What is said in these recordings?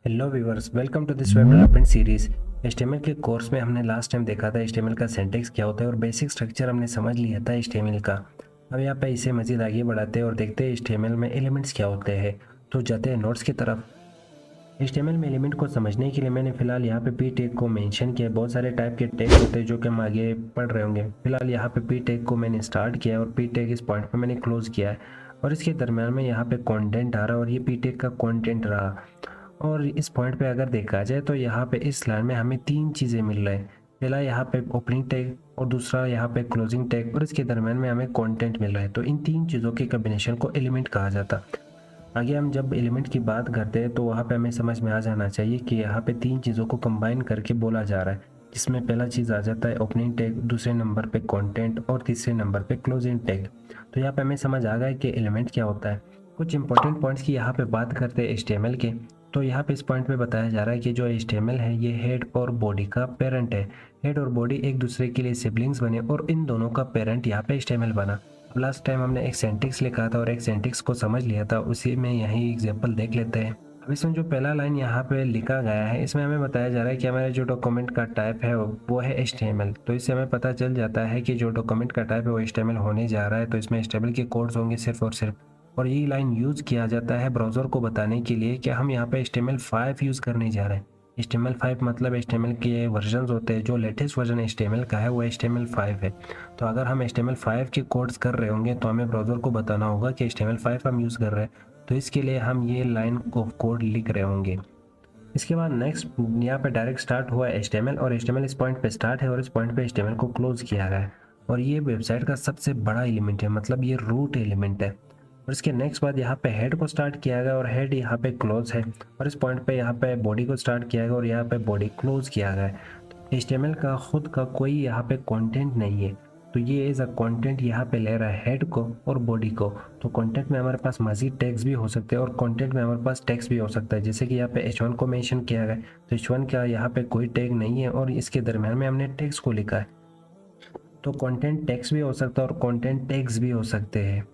Hello viewers, welcome to this web development series. HTML के course में हमने last time देखा था HTML का सिंटैक्स क्या होता है और बेसिक स्ट्रक्चर हमने समझ लिया था HTML का। अब यहाँ पे इसे मज़ीद आगे बढ़ाते हैं और देखते हैं HTML में एलिमेंट्स क्या होते हैं। तो जाते हैं नोट्स की तरफ। HTML में एलिमेंट को समझने के लिए मैंने फिलहाल यहाँ पे पी टैग को मेंशन किया है। बहुत सारे टाइप के टैग होते हैं जो कि हम आगे पढ़ रहे होंगे। फिलहाल यहाँ पे पी टैग को मैंने स्टार्ट किया है और पी टैग इस पॉइंट पे मैंने क्लोज किया है और इसके दरम्यान में यहाँ पे कंटेंट आ रहा है और ये पी टैग का कंटेंट रहा। और इस पॉइंट पे अगर देखा जाए तो यहाँ पे इस लाइन में हमें तीन चीज़ें मिल रही हैं। पहला यहाँ पे ओपनिंग टैग और दूसरा यहाँ पे क्लोजिंग टैग और इसके दरम्यान में हमें कंटेंट मिल रहा है। तो इन तीन चीज़ों के कॉम्बिनेशन को एलिमेंट कहा जाता। आगे हम जब एलिमेंट की बात करते हैं तो वहाँ पे हमें समझ में आ जाना चाहिए कि यहाँ पे तीन चीज़ों को कंबाइन करके बोला जा रहा है, जिसमें पहला चीज़ आ जाता है ओपनिंग टैग, दूसरे नंबर पे कंटेंट और तीसरे नंबर पे क्लोजिंग टैग। तो यहाँ पे हमें समझ आ गया कि एलिमेंट क्या होता है। कुछ इंपॉर्टेंट पॉइंट्स की यहाँ पे बात करते हैं HTML के। तो यहाँ पे इस पॉइंट पे बताया जा रहा है कि जो HTML है ये हेड और बॉडी का पेरेंट है। हेड और बॉडी एक दूसरे के लिए सिबलिंग्स बने और इन दोनों का पेरेंट यहाँ पे HTML बना। लास्ट टाइम हमने एक सेंटेक्स लिखा था और एक सेंटेक्स को समझ लिया था, उसी में यही एग्जांपल देख लेते हैं। अब इसमें जो पहला लाइन यहाँ पे लिखा गया है इसमें हमें बताया जा रहा है कि हमारे जो डॉक्यूमेंट का टाइप है वो है HTML। तो इससे हमें पता चल जाता है कि जो डॉक्यूमेंट का टाइप है वो HTML होने जा रहा है। तो इसमें HTML के कोड्स होंगे सिर्फ और सिर्फ। और यही लाइन यूज़ किया जाता है ब्राउज़र को बताने के लिए कि हम यहाँ पे HTML5 यूज़ करने जा रहे हैं। HTML5 मतलब HTML के वर्जन होते हैं, जो लेटेस्ट वर्जन HTML का है वो HTML5 है। तो अगर हम HTML5 के कोड्स कर रहे होंगे तो हमें ब्राउज़र को बताना होगा कि HTML5 हम यूज़ कर रहे हैं। तो इसके लिए हम ये लाइन ऑफ कोड लिख रहे होंगे। इसके बाद नेक्स्ट यहाँ पे डायरेक्ट स्टार्ट हुआ है HTML और HTML इस पॉइंट पे स्टार्ट है और इस पॉइंट पे HTML को क्लोज किया गया है। और ये वेबसाइट का सबसे बड़ा एलिमेंट है, मतलब ये रूट एलिमेंट है। और इसके नेक्स्ट बाद यहाँ पे हेड को स्टार्ट किया गया और हेड यहाँ पे क्लोज है और इस पॉइंट पे यहाँ पे बॉडी को स्टार्ट किया गया और यहाँ पे बॉडी क्लोज किया गया है। तो HTML का खुद का कोई यहाँ पे कंटेंट नहीं है। तो ये एज अ कंटेंट यहाँ पे ले रहा है हेड को और बॉडी को। तो कंटेंट में हमारे पास मजीद टैग्स भी हो सकते हैं और कंटेंट में हमारे पास टेक्स्ट भी हो सकता है। जैसे कि यहाँ पे H1 को मेंशन किया गया है तो H1 का यहाँ पे कोई टैग नहीं है और इसके दरम्यान में हमने टेक्स्ट को लिखा है। तो कंटेंट टेक्स्ट भी हो सकता है और कंटेंट टैग्स भी हो सकते हैं।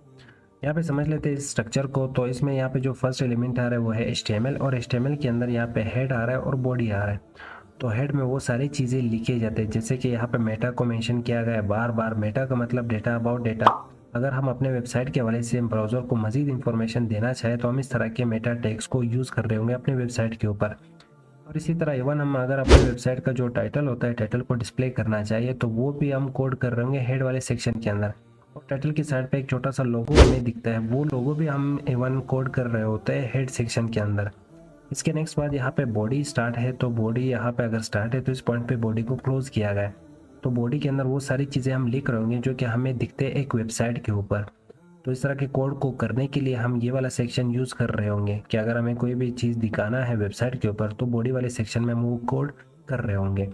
यहाँ पे समझ लेते हैं इस स्ट्रक्चर को। तो इसमें यहाँ पे जो फर्स्ट एलिमेंट आ रहा है वो है HTML और HTML के अंदर यहाँ पे हेड आ रहा है और बॉडी आ रहा है। तो हेड में वो सारी चीज़ें लिखे जाते हैं, जैसे कि यहाँ पे मेटा को मेंशन किया गया है बार बार। मेटा का मतलब डेटा अबाउट डेटा। अगर हम अपने वेबसाइट के हवाले से ब्राउज़र को मजीद इंफॉर्मेशन देना चाहें तो हम इस तरह के मेटा टैग्स को यूज़ कर रहे होंगे अपने वेबसाइट के ऊपर। और इसी तरह इवन हम अगर अपने वेबसाइट का जो टाइटल होता है, टाइटल को डिस्प्ले करना चाहिए तो वो भी हम कोड कर रहे होंगे हेड वाले सेक्शन के अंदर। और टाइटल की साइड पे एक छोटा सा लोगो हमें दिखता है, वो लोगो भी हम इवन कोड कर रहे होते हैं हेड सेक्शन के अंदर। इसके नेक्स्ट बाद यहाँ पे बॉडी स्टार्ट है। तो बॉडी यहाँ पे अगर स्टार्ट है तो इस पॉइंट पे बॉडी को क्लोज किया गया है। तो बॉडी के अंदर वो सारी चीज़ें हम लिख रहे होंगे जो कि हमें दिखते हैं एक वेबसाइट के ऊपर। तो इस तरह के कोड को करने के लिए हम ये वाला सेक्शन यूज़ कर रहे होंगे कि अगर हमें कोई भी चीज़ दिखाना है वेबसाइट के ऊपर तो बॉडी वाले सेक्शन में हम वो कोड कर रहे होंगे।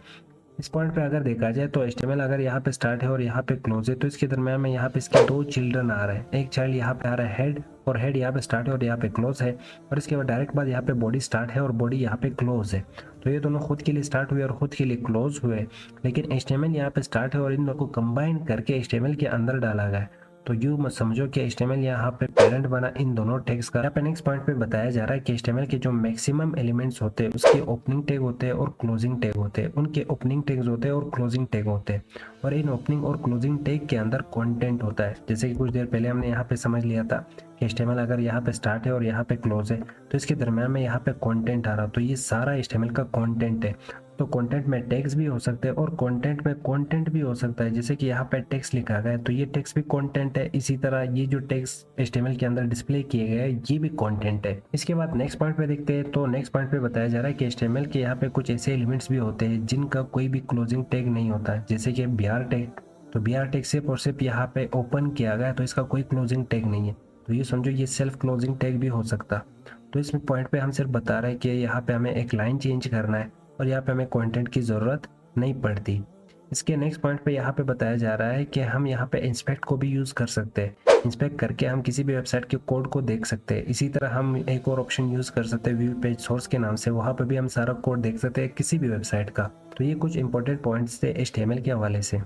इस पॉइंट पे अगर देखा जाए तो HTML अगर यहाँ पे स्टार्ट है और यहाँ पे क्लोज है तो इसके दरम्यान में यहाँ पे इसके दो चिल्ड्रन आ रहे हैं। एक चाइल्ड यहाँ पे आ रहा है हेड और हेड यहाँ पे स्टार्ट है और यहाँ पे क्लोज है। और इसके बाद डायरेक्ट बाद यहाँ पे बॉडी स्टार्ट है और बॉडी यहाँ पे क्लोज है। तो ये दोनों खुद के लिए स्टार्ट हुए और खुद के लिए क्लोज हुए, लेकिन HTML यहाँ पे स्टार्ट है और इन दोनों को कंबाइन करके HTML के अंदर डाला गया है। तो यूँ मत समझो कि HTML यहाँ पे पेरेंट बना इन दोनों टैग्स का। यहाँ पे नेक्स्ट पॉइंट पे बताया जा रहा है कि HTML के जो मैक्सिमम एलिमेंट्स होते हैं उसके ओपनिंग टैग होते हैं और क्लोजिंग टैग होते हैं। उनके ओपनिंग टैग्स होते हैं और क्लोजिंग टैग होते हैं। और इन ओपनिंग और क्लोजिंग टैग के अंदर कंटेंट होता है। जैसे कि कुछ देर पहले हमने यहाँ पे समझ लिया था कि HTML अगर यहाँ पे स्टार्ट है और यहाँ पे क्लोज है तो इसके दरम्यान में यहाँ पे कंटेंट आ रहा, तो ये सारा HTML का कंटेंट है। तो कंटेंट में टैग्स भी हो सकते हैं और कंटेंट में कंटेंट भी हो सकता है। जैसे कि यहाँ पे टेक्स्ट लिखा गया है तो ये टेक्स्ट भी कंटेंट है। इसी तरह ये जो टेक्स्ट HTML के अंदर डिस्प्ले किए गए हैं ये भी कंटेंट है। इसके बाद नेक्स्ट पॉइंट पे देखते हैं। तो नेक्स्ट पॉइंट पे बताया जा रहा है कि HTML के यहाँ पे कुछ ऐसे एलिमेंट्स भी होते हैं जिनका कोई भी क्लोजिंग टैग नहीं होता, जैसे कि BR टैग। तो BR टैग सिर्फ और सिर्फ यहाँ पे ओपन किया गया है तो इसका कोई क्लोजिंग टैग नहीं है। तो ये समझो ये सेल्फ क्लोजिंग टैग भी हो सकता। तो इस पॉइंट पे हम सिर्फ बता रहे हैं कि यहाँ पे हमें एक लाइन चेंज करना है और यहाँ पे हमें कंटेंट की ज़रूरत नहीं पड़ती। इसके नेक्स्ट पॉइंट पे यहाँ पे बताया जा रहा है कि हम यहाँ पे इंस्पेक्ट को भी यूज़ कर सकते हैं। इंस्पेक्ट करके हम किसी भी वेबसाइट के कोड को देख सकते हैं। इसी तरह हम एक और ऑप्शन यूज़ कर सकते हैं व्यू पेज सोर्स के नाम से, वहाँ पे भी हम सारा कोड देख सकते हैं किसी भी वेबसाइट का। तो ये कुछ इंपॉर्टेंट पॉइंट्स थे HTML के हवाले से।